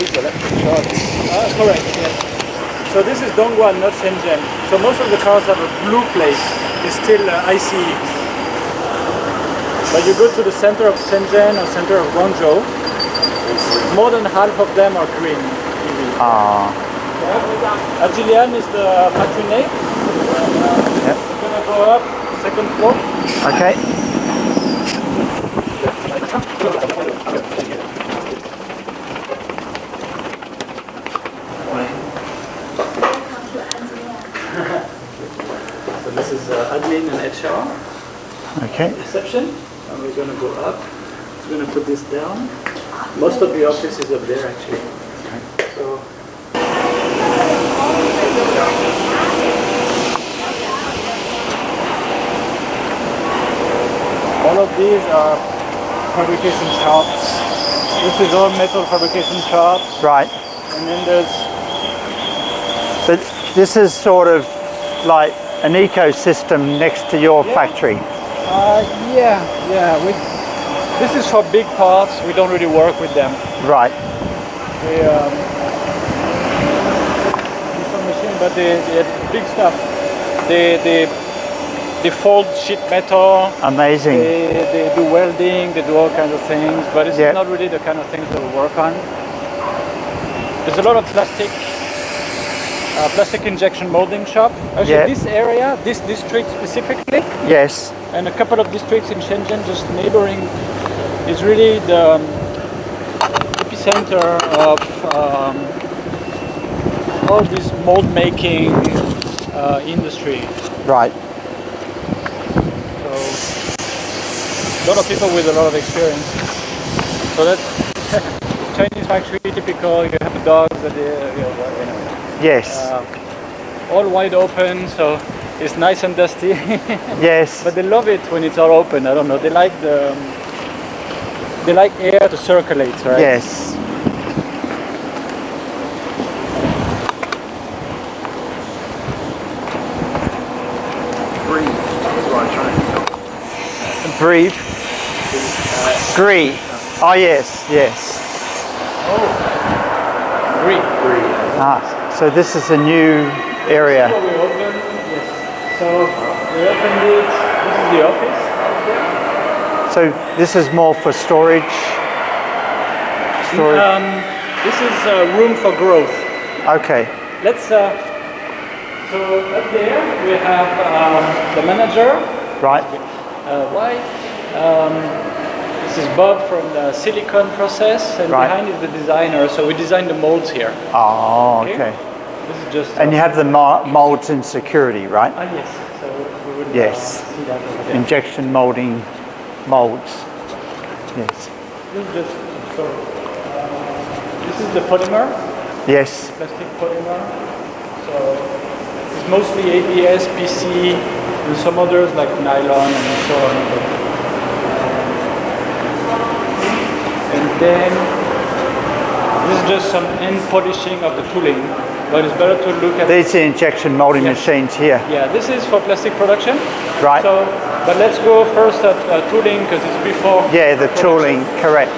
is electric charge. Correct, yes. So this is Dongguan, not Shenzhen. So most of the cars have a blue plate. It's still ICE. But you go to the center of Shenzhen or center of Guangzhou, more than half of them are green. Agilian is the factory name. Yep. We're going to go up, second floor. Okay. So this is admin and HR. Okay. Reception. And we're going to go up. We're going to put this down. Most of the office is up there actually. Okay. So all of these are fabrication shops. This is all metal fabrication shops. Right. And then there's... But this is sort of like an ecosystem next to your factory. This is for big parts. We don't really work with them. Right. Different machine, but they big stuff. They fold sheet metal. Amazing. They do welding. They do all kinds of things. But it's not really the kind of things that we work on. There's a lot of plastic injection molding shop. Actually, this area, this district specifically. Yes. And a couple of districts in Shenzhen, just neighboring, is really the epicenter of all this mold making industry. Right. So a lot of people with a lot of experience. So that's Chinese factory, typical. You have the dogs that Yes. all wide open, so it's nice and dusty. Yes. But they love it when it's all open. I don't know. They like air to circulate, right? Yes. Breathe. Gree. Oh yes, yes. Oh. Green. So this is a new area. So we opened. Yes. So we opened it. This is the office. So this is more for storage. This is a room for growth. Okay. Let's. So up there we have the manager. Right. White. This is Bob from the silicone process, and behind is the designer. So we designed the molds here. Oh, okay. This is just. And you have the molds in security, right? Yes. So we would see that over there. Injection molding molds. Yes. This is just. This is the polymer. Yes. Plastic polymer. So it's mostly ABS, PC, and some others like nylon and so on. And then this is just some end polishing of the tooling, but it's better to look at. These are injection molding machines here. Yeah, this is for plastic production. Right. So, but let's go first at tooling because it's before. Yeah, the tooling, correct.